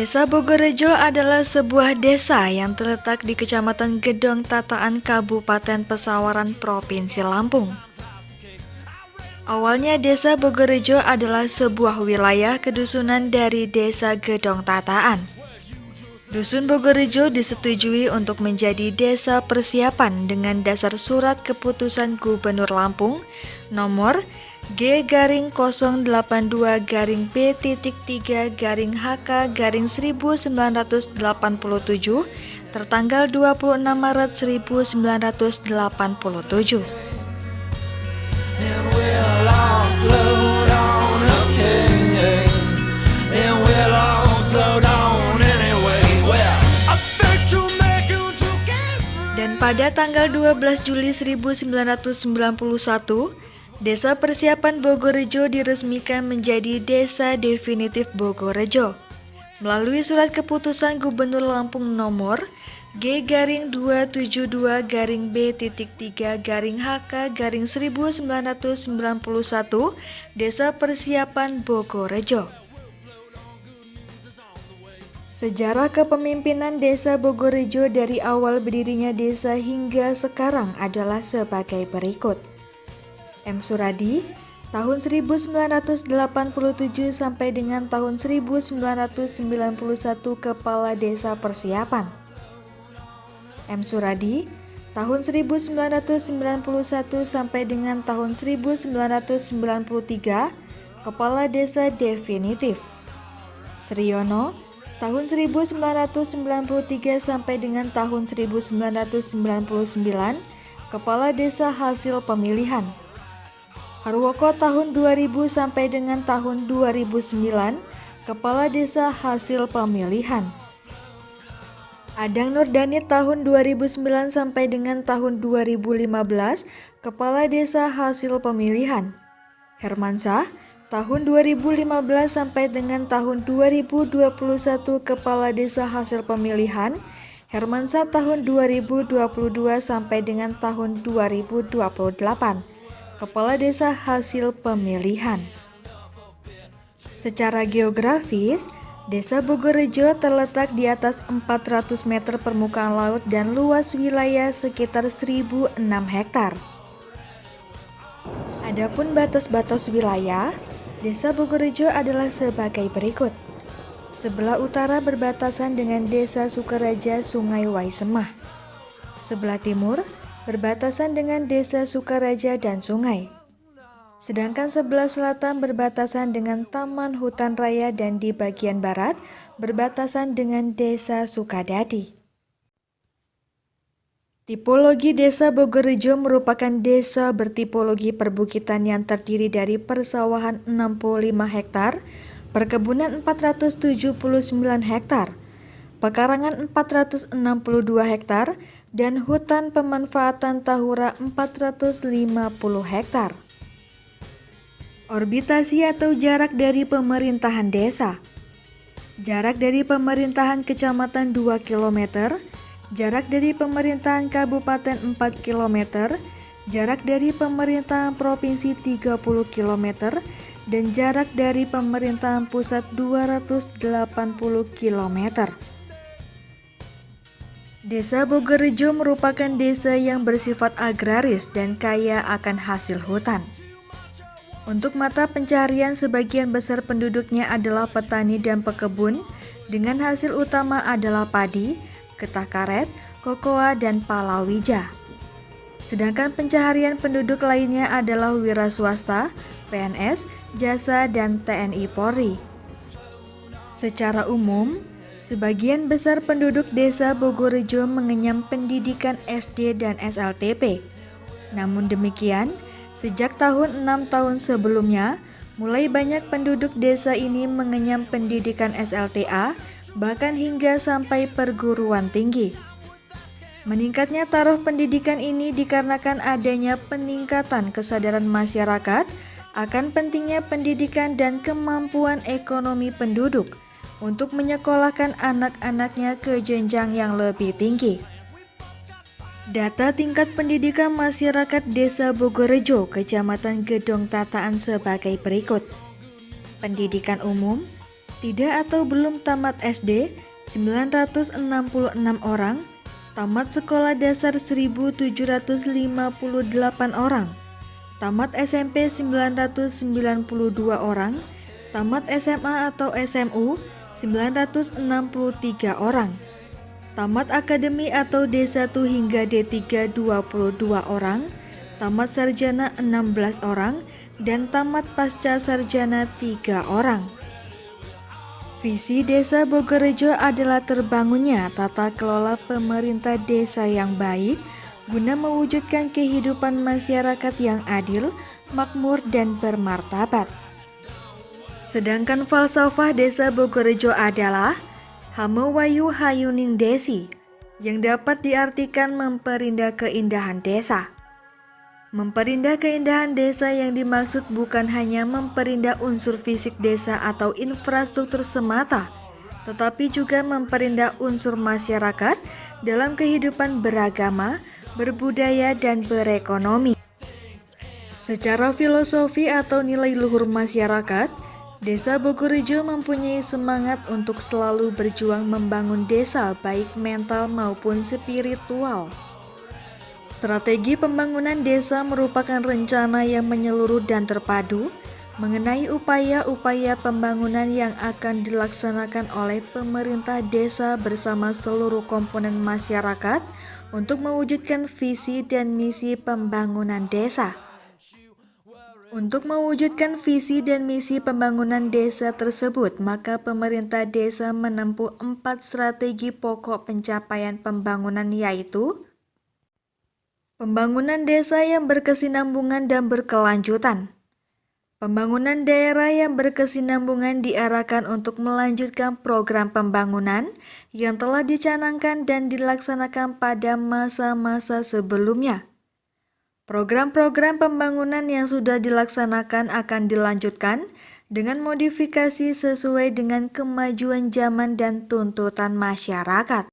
Desa Bogorejo adalah sebuah desa yang terletak di Kecamatan Gedong Tataan, Kabupaten Pesawaran, Provinsi Lampung. Awalnya Desa Bogorejo adalah sebuah wilayah kedusunan dari Desa Gedong Tataan. Dusun Bogorejo disetujui untuk menjadi desa persiapan dengan dasar surat keputusan Gubernur Lampung nomor G-02-B-3-HK-1987 tertanggal 26 Maret 1987. Dan pada tanggal 12 Juli 1991, Desa Persiapan Bogorejo diresmikan menjadi Desa Definitif Bogorejo melalui surat keputusan Gubernur Lampung nomor G-272-B-3-HK-1991 Desa Persiapan Bogorejo. Sejarah kepemimpinan Desa Bogorejo dari awal berdirinya desa hingga sekarang adalah sebagai berikut. M. Suradi, tahun 1987 sampai dengan tahun 1991 Kepala Desa Persiapan. M. Suradi, tahun 1991 sampai dengan tahun 1993 Kepala Desa Definitif. Sriono, tahun 1993 sampai dengan tahun 1999 Kepala Desa Hasil Pemilihan. Harwoko tahun 2000 sampai dengan tahun 2009 Kepala Desa Hasil Pemilihan. Adang Nurdani tahun 2009 sampai dengan tahun 2015 Kepala Desa Hasil Pemilihan. Hermansyah tahun 2015 sampai dengan tahun 2021 Kepala Desa Hasil Pemilihan. Hermansyah tahun 2022 sampai dengan tahun 2028 Kepala Desa Hasil Pemilihan. Secara geografis, Desa Bogorejo terletak di atas 400 meter permukaan laut dan luas wilayah sekitar 1.006 hektar. Adapun batas-batas wilayah, Desa Bogorejo adalah sebagai berikut. Sebelah utara berbatasan dengan Desa Sukaraja Sungai Waisemah. Sebelah timur berbatasan dengan Desa Sukaraja dan Sungai. Sedangkan sebelah selatan berbatasan dengan Taman Hutan Raya dan di bagian barat berbatasan dengan Desa Sukadadi. Tipologi Desa Bogorejo merupakan desa bertipologi perbukitan yang terdiri dari persawahan 65 hektar, perkebunan 479 hektar, pekarangan 462 hektar, dan hutan pemanfaatan tahura 450 hektar. Orbitasi atau jarak dari pemerintahan desa. Jarak dari pemerintahan kecamatan 2 km, jarak dari pemerintahan kabupaten 4 km, jarak dari pemerintahan provinsi 30 km, dan jarak dari pemerintahan pusat 280 km. Desa Bogorejo merupakan desa yang bersifat agraris dan kaya akan hasil hutan. Untuk mata pencarian sebagian besar penduduknya adalah petani dan pekebun, dengan hasil utama adalah padi, getah karet, kokoa, dan palawija. Sedangkan pencaharian penduduk lainnya adalah wira swasta, PNS, jasa, dan TNI Polri. Secara umum, sebagian besar penduduk Desa Bogorejo mengenyam pendidikan SD dan SLTP. Namun demikian, sejak tahun 6 tahun sebelumnya, mulai banyak penduduk desa ini mengenyam pendidikan SLTA, bahkan hingga sampai perguruan tinggi. Meningkatnya taraf pendidikan ini dikarenakan adanya peningkatan kesadaran masyarakat akan pentingnya pendidikan dan kemampuan ekonomi penduduk untuk menyekolahkan anak-anaknya ke jenjang yang lebih tinggi. Data tingkat pendidikan masyarakat Desa Bogorejo, Kecamatan Gedong Tataan sebagai berikut. Pendidikan umum tidak atau belum tamat SD 966 orang, tamat sekolah dasar 1758 orang, tamat SMP 992 orang, tamat SMA atau SMU 963 orang, tamat akademi atau D1 hingga D3 22 orang, tamat sarjana 16 orang, dan tamat pasca sarjana 3 orang. Visi Desa Bogorejo adalah terbangunnya tata kelola pemerintah desa yang baik guna mewujudkan kehidupan masyarakat yang adil, makmur, dan bermartabat. Sedangkan falsafah Desa Bogorejo adalah Hame Wayu Hayuning Desi, yang dapat diartikan memperindah keindahan desa. Memperindah keindahan desa yang dimaksud bukan hanya memperindah unsur fisik desa atau infrastruktur semata, tetapi juga memperindah unsur masyarakat dalam kehidupan beragama, berbudaya, dan berekonomi. Secara filosofi atau nilai luhur masyarakat, Desa Bogorejo mempunyai semangat untuk selalu berjuang membangun desa baik mental maupun spiritual. Strategi pembangunan desa merupakan rencana yang menyeluruh dan terpadu mengenai upaya-upaya pembangunan yang akan dilaksanakan oleh pemerintah desa bersama seluruh komponen masyarakat untuk mewujudkan visi dan misi pembangunan desa. Untuk mewujudkan visi dan misi pembangunan desa tersebut, maka pemerintah desa menempuh 4 strategi pokok pencapaian pembangunan, yaitu pembangunan desa yang berkesinambungan dan berkelanjutan. Pembangunan daerah yang berkesinambungan diarahkan untuk melanjutkan program pembangunan yang telah dicanangkan dan dilaksanakan pada masa-masa sebelumnya. Program-program pembangunan yang sudah dilaksanakan akan dilanjutkan dengan modifikasi sesuai dengan kemajuan zaman dan tuntutan masyarakat.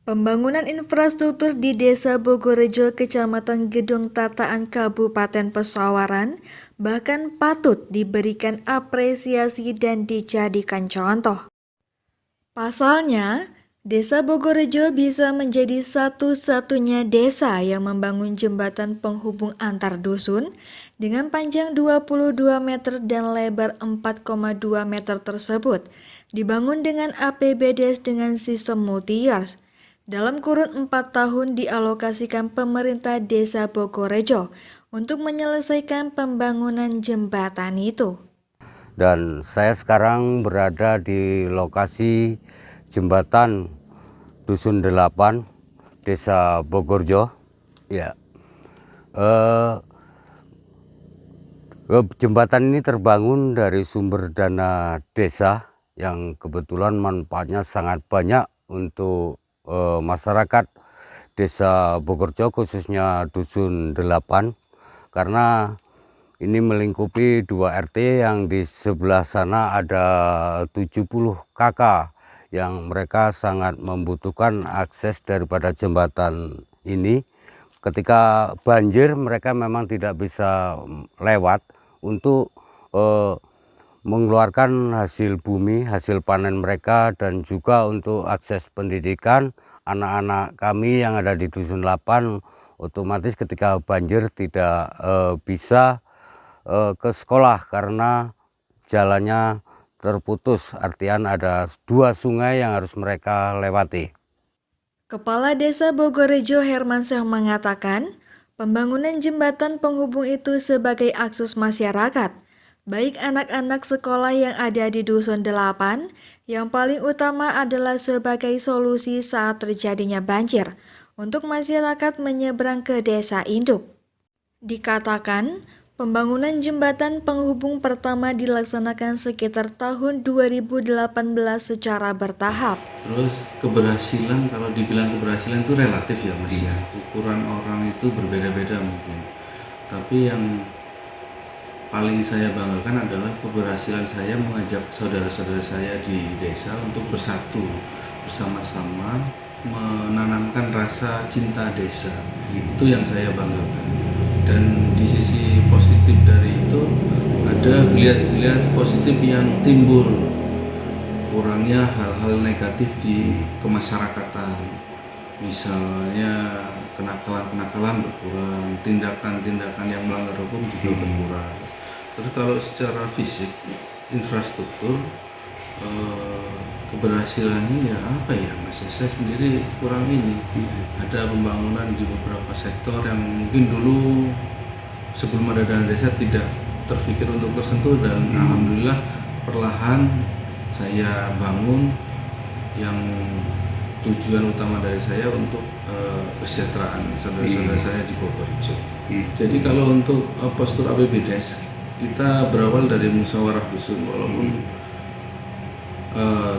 Pembangunan infrastruktur di Desa Bogorejo, Kecamatan Gedong Tataan, Kabupaten Pesawaran bahkan patut diberikan apresiasi dan dijadikan contoh. Pasalnya, Desa Bogorejo bisa menjadi satu-satunya desa yang membangun jembatan penghubung antar dusun dengan panjang 22 meter dan lebar 4,2 meter tersebut dibangun dengan APBDes dengan sistem multi-years. Dalam kurun 4 tahun dialokasikan pemerintah Desa Bogorejo untuk menyelesaikan pembangunan jembatan itu. Dan saya sekarang berada di lokasi jembatan Dusun 8, Desa Bogorejo. Ya, jembatan ini terbangun dari sumber dana desa yang kebetulan manfaatnya sangat banyak untuk masyarakat Desa Bogorejo, khususnya Dusun 8, karena ini melingkupi 2 RT yang di sebelah sana ada 70 kakak yang mereka sangat membutuhkan akses daripada jembatan ini. Ketika banjir mereka memang tidak bisa lewat untuk mengeluarkan hasil bumi, hasil panen mereka, dan juga untuk akses pendidikan anak-anak kami yang ada di Dusun 8. Otomatis ketika banjir tidak bisa ke sekolah karena jalannya terputus, artian ada 2 sungai yang harus mereka lewati. Kepala Desa Bogorejo Hermansyah mengatakan, pembangunan jembatan penghubung itu sebagai akses masyarakat, baik anak-anak sekolah yang ada di Dusun 8, yang paling utama adalah sebagai solusi saat terjadinya banjir untuk masyarakat menyeberang ke desa induk. Dikatakan, pembangunan jembatan penghubung pertama dilaksanakan sekitar tahun 2018 secara bertahap. Terus keberhasilan, kalau dibilang keberhasilan itu relatif ya Mas ya. Ukuran orang itu berbeda-beda mungkin. Tapi yang paling saya banggakan adalah keberhasilan saya mengajak saudara-saudara saya di desa untuk bersatu bersama-sama menanamkan rasa cinta desa. Itu yang saya banggakan. Dan di sisi positif dari itu ada geliat-geliat positif yang timbul, kurangnya hal-hal negatif di kemasyarakatan, misalnya kenakalan-kenakalan berkurang, tindakan-tindakan yang melanggar hukum juga berkurang. Terus kalau secara fisik, infrastruktur, keberhasilannya ya apa ya Mas, saya sendiri kurang ini. Ada pembangunan di beberapa sektor yang mungkin dulu sebelum ada dana desa tidak terpikir untuk tersentuh, dan alhamdulillah perlahan saya bangun, yang tujuan utama dari saya untuk kesejahteraan saudara-saudara saya di Bogorjo. Jadi kalau untuk postur APBDes, kita berawal dari musyawarah dusun, walaupun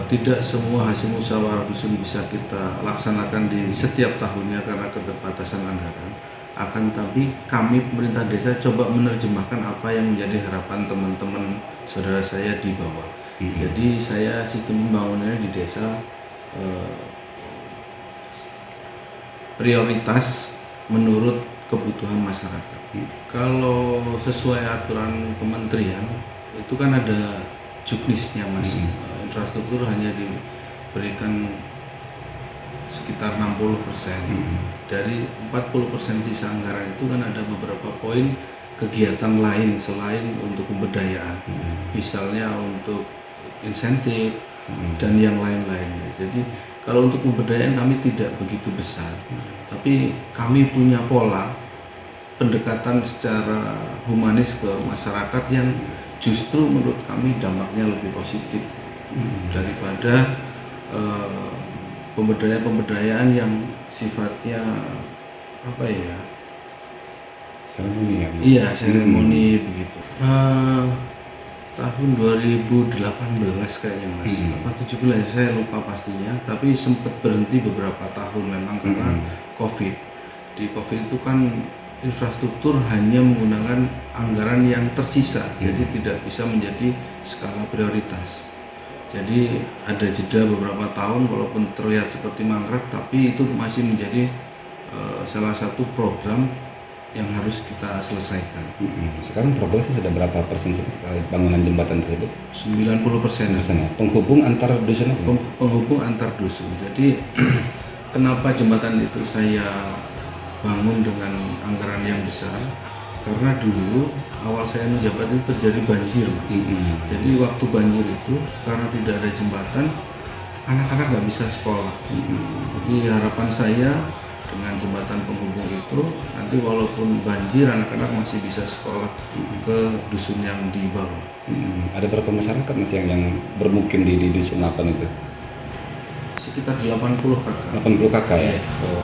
tidak semua hasil musyawarah dusun bisa kita laksanakan di setiap tahunnya karena keterbatasan anggaran. Akan tapi kami pemerintah desa coba menerjemahkan apa yang menjadi harapan teman-teman saudara saya di bawah. Jadi saya sistem pembangunannya di desa prioritas menurut kebutuhan masyarakat. Kalau sesuai aturan kementerian itu kan ada juknisnya Mas. Infrastruktur hanya diberikan sekitar 60%. Dari 40% sisa anggaran itu kan ada beberapa poin kegiatan lain selain untuk pemberdayaan, misalnya untuk insentif dan yang lain-lainnya. Jadi kalau untuk pemberdayaan kami tidak begitu besar, tapi kami punya pola pendekatan secara humanis ke masyarakat yang justru menurut kami dampaknya lebih positif daripada pemberdayaan yang sifatnya apa ya? Seremoni ya? Iya, seremoni begitu. Tahun 2018 kayaknya Mas, apa 17 saya lupa pastinya, tapi sempat berhenti beberapa tahun memang karena COVID. Di COVID itu kan infrastruktur hanya menggunakan anggaran yang tersisa, jadi tidak bisa menjadi skala prioritas. Jadi ada jeda beberapa tahun, walaupun terlihat seperti mangkrak, tapi itu masih menjadi salah satu program yang harus kita selesaikan. Sekarang progresnya sudah berapa persen bangunan jembatan tersebut? 90%. Ya? Penghubung antar dusun? Penghubung antar dusun. Jadi kenapa jembatan itu saya bangun dengan anggaran yang besar? Karena dulu awal saya menjabat itu terjadi banjir Mas. Jadi waktu banjir itu karena tidak ada jembatan, anak-anak nggak bisa sekolah. Jadi harapan saya dengan jembatan penghubung itu nanti walaupun banjir anak-anak masih bisa sekolah ke dusun yang di bawah. Ada berapa masyarakat Mas yang bermukim di dusun 8 itu? Sekitar 80 kakak. 80 kakak ya? Iya.